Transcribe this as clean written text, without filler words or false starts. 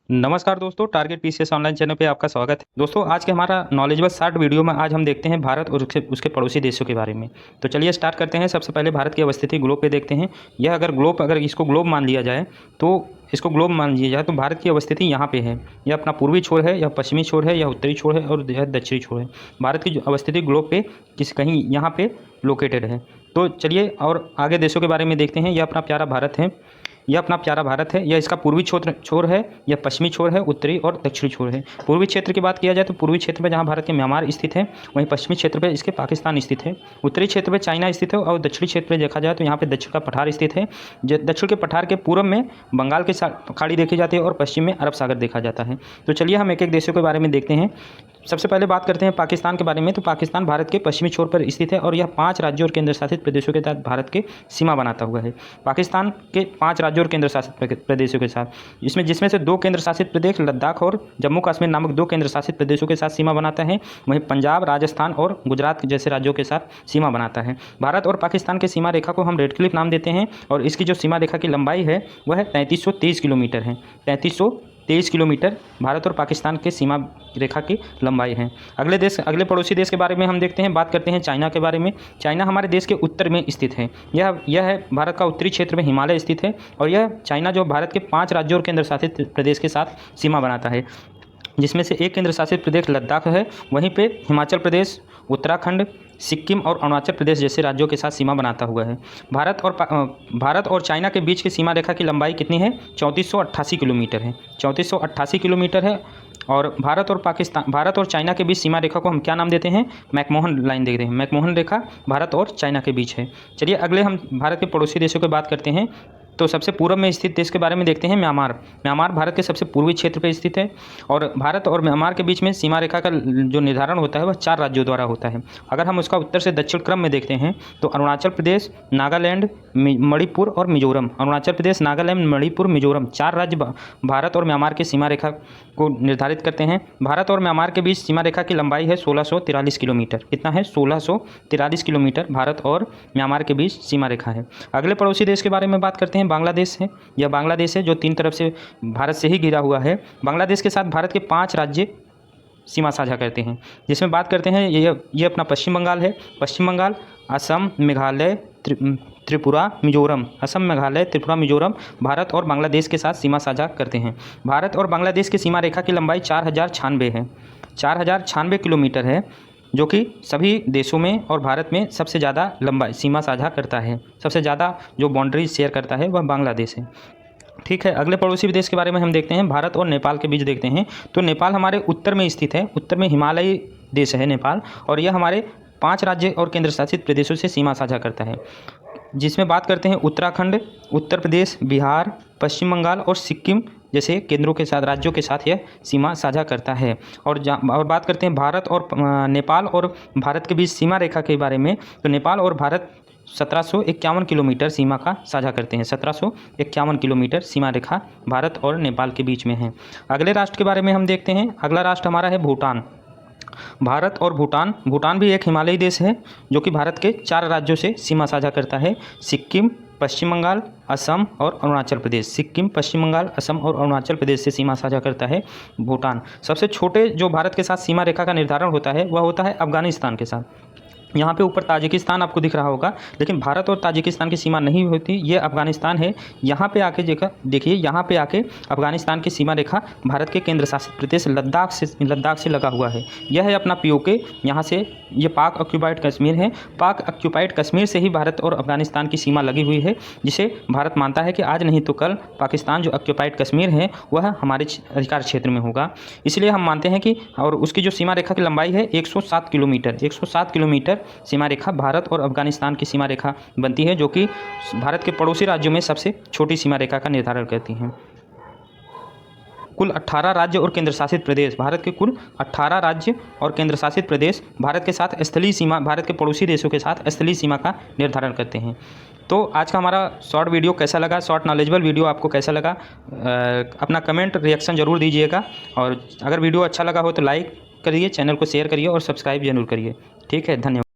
नमस्कार दोस्तों, target PCS online channel पे आपका स्वागत है। दोस्तों, आज के हमारा नॉलेजेबल शॉर्ट वीडियो में आज हम देखते हैं भारत और उसके पड़ोसी देशों के बारे में। तो चलिए स्टार्ट करते हैं। सबसे पहले भारत की अवस्थिति ग्लोब पे देखते हैं। यह अगर इसको ग्लोब मान लिया जाए तो भारत की अवस्थिति यहाँ पे है। यह अपना पूर्वी छोर है, यह पश्चिमी छोर है, यह उत्तरी छोर है और यह दक्षिणी छोर है। भारत की जो अवस्थिति ग्लोब पे कहीं यहाँ पे लोकेटेड है। तो चलिए और आगे देशों के बारे में देखते हैं। यह अपना प्यारा भारत है। यह इसका पूर्वी छोर है, यह पश्चिमी छोर है, उत्तरी और दक्षिणी छोर है। पूर्वी क्षेत्र की बात किया जाए तो पूर्वी क्षेत्र में जहाँ भारत के म्यांमार स्थित है, वहीं पश्चिमी क्षेत्र पे इसके पाकिस्तान स्थित है। उत्तरी क्षेत्र में चाइना स्थित है और दक्षिणी क्षेत्र में देखा जाए तो यहाँ पे दक्षिण का पठार स्थित है। दक्षिण के पठार के पूर्व में बंगाल की खाड़ी देखी जाती है और पश्चिम में अरब सागर देखा जाता है। तो चलिए हम एक एक देशों के बारे में देखते हैं। सबसे पहले बात करते हैं पाकिस्तान के बारे में। तो पाकिस्तान भारत के पश्चिमी छोर पर स्थित है और यह 5 राज्यों और केंद्र शासित प्रदेशों के साथ भारत के सीमा बनाता हुआ है। पाकिस्तान के 5 राज्यों और केंद्र शासित प्रदेशों के साथ जिसमें से 2 केंद्र शासित प्रदेश लद्दाख और जम्मू कश्मीर नामक 2 केंद्र शासित प्रदेशों के साथ सीमा बनाता है। वहीं पंजाब, राजस्थान और गुजरात जैसे राज्यों के साथ सीमा बनाता है। भारत और पाकिस्तान की सीमा रेखा को हम रेड क्लिफ नाम देते हैं और इसकी जो सीमा रेखा की लंबाई है वह 3323 किलोमीटर है। 3323 किलोमीटर भारत और पाकिस्तान के सीमा रेखा की लंबाई है। अगले पड़ोसी देश के बारे में हम देखते हैं। बात करते हैं चाइना के बारे में। चाइना हमारे देश के उत्तर में स्थित है। यह है भारत का उत्तरी क्षेत्र में हिमालय स्थित है और यह चाइना जो भारत के 5 राज्यों और केंद्र शासित प्रदेश के साथ सीमा बनाता है, जिसमें से एक केंद्र शासित प्रदेश लद्दाख है। वहीं पे हिमाचल प्रदेश, उत्तराखंड, सिक्किम और अरुणाचल प्रदेश जैसे राज्यों के साथ सीमा बनाता हुआ है। भारत और चाइना के बीच की सीमा रेखा की लंबाई कितनी है? 3488 किलोमीटर है। 3488 किलोमीटर है। और भारत और चाइना के बीच सीमा रेखा को हम क्या नाम देते हैं? मैकमोहन लाइन देते हैं। मैकमोहन रेखा भारत और चाइना के बीच है। चलिए अगले हम भारत के पड़ोसी देशों की बात करते हैं। तो सबसे पूर्व में स्थित देश के बारे में देखते हैं। म्यांमार भारत के सबसे पूर्वी क्षेत्र पर स्थित है और भारत और म्यांमार के बीच में सीमा रेखा का जो निर्धारण होता है वह 4 राज्यों द्वारा होता है। अगर हम उसका उत्तर से दक्षिण क्रम में देखते हैं तो अरुणाचल प्रदेश, नागालैंड, मणिपुर और मिजोरम। अरुणाचल प्रदेश, नागालैंड, मणिपुर, मिजोरम 4 राज्य भारत और म्यांमार की सीमा रेखा को निर्धारित करते हैं। भारत और म्यांमार के बीच सीमा रेखा की लंबाई है 1643 किलोमीटर। कितना है? 1643 किलोमीटर भारत और म्यांमार के बीच सीमा रेखा है। अगले पड़ोसी देश के बारे में बात करते हैं। बांग्लादेश है। यह बांग्लादेश है जो 3 तरफ से भारत से ही घिरा हुआ है। बांग्लादेश के साथ भारत के 5 राज्य सीमा साझा करते हैं, जिसमें बात करते हैं ये अपना पश्चिम बंगाल है। पश्चिम बंगाल, असम, मेघालय, त्रिपुरा, मिजोरम। असम, मेघालय, त्रिपुरा, मिजोरम भारत और बांग्लादेश के साथ सीमा साझा करते हैं। भारत और बांग्लादेश की सीमा रेखा की लंबाई 4096 है। 4096 किलोमीटर है, जो कि सभी देशों में और भारत में सबसे ज़्यादा लंबाई सीमा साझा करता है। सबसे ज़्यादा जो बाउंड्री शेयर करता है वह बांग्लादेश है। ठीक है, अगले पड़ोसी देश के बारे में हम देखते हैं। भारत और नेपाल के बीच देखते हैं। तो नेपाल हमारे उत्तर में स्थित है। उत्तर में हिमालयी देश है नेपाल और यह हमारे 5 राज्य और केंद्र शासित प्रदेशों से सीमा साझा करता है, जिसमें बात करते हैं उत्तराखंड, उत्तर प्रदेश, बिहार, पश्चिम बंगाल और सिक्किम जैसे केंद्रों के साथ, राज्यों के साथ यह सीमा साझा करता है। और बात करते हैं भारत और नेपाल और भारत के बीच सीमा रेखा के बारे में। तो नेपाल और भारत 1751 किलोमीटर सीमा का साझा करते हैं। 1751 किलोमीटर सीमा रेखा भारत और नेपाल के बीच में है। अगले राष्ट्र के बारे में हम देखते हैं। अगला राष्ट्र हमारा है भूटान। भारत और भूटान भी एक हिमालयी देश है जो कि भारत के 4 राज्यों से सीमा साझा करता है। सिक्किम, पश्चिम बंगाल, असम और अरुणाचल प्रदेश। सिक्किम, पश्चिम बंगाल, असम और अरुणाचल प्रदेश से सीमा साझा करता है भूटान। सबसे छोटे जो भारत के साथ सीमा रेखा का निर्धारण होता है वह होता है अफगानिस्तान के साथ। यहाँ पे ऊपर ताजिकिस्तान आपको दिख रहा होगा, लेकिन भारत और ताजिकिस्तान की सीमा नहीं होती। ये अफगानिस्तान है। यहाँ पे आके देखिए, यहाँ पे आके अफगानिस्तान की सीमा रेखा भारत के केंद्र शासित प्रदेश लद्दाख से लगा हुआ है। यह है अपना पीओके। यहाँ से ये पाक ऑक्यूपाइड कश्मीर है। पाक ऑक्यूपाइड कश्मीर से ही भारत और अफगानिस्तान की सीमा लगी हुई है, जिसे भारत मानता है कि आज नहीं तो कल पाकिस्तान जो ऑक्यूपाइड कश्मीर है वह हमारे अधिकार क्षेत्र में होगा। इसलिए हम मानते हैं कि, और उसकी जो सीमा रेखा की लंबाई है 107 किलोमीटर। 107 किलोमीटर सीमा रेखा भारत और अफगानिस्तान की सीमा रेखा बनती है, जो कि भारत के पड़ोसी राज्यों में सबसे छोटी सीमा रेखा का निर्धारण करती हैं। कुल 18 राज्य और केंद्र शासित प्रदेश, भारत के कुल 18 राज्य और केंद्र शासित प्रदेश भारत के साथ स्थलीय सीमा, भारत के पड़ोसी देशों के साथ स्थलीय सीमा का निर्धारण करते हैं। तो आज का हमारा शॉर्ट वीडियो कैसा लगा, शॉर्ट नॉलेजेबल वीडियो आपको कैसा लगा, अपना कमेंट रिएक्शन ज़रूर दीजिएगा। और अगर वीडियो अच्छा लगा हो तो लाइक करिए, चैनल को शेयर करिए और सब्सक्राइब जरूर करिए। ठीक है, धन्यवाद।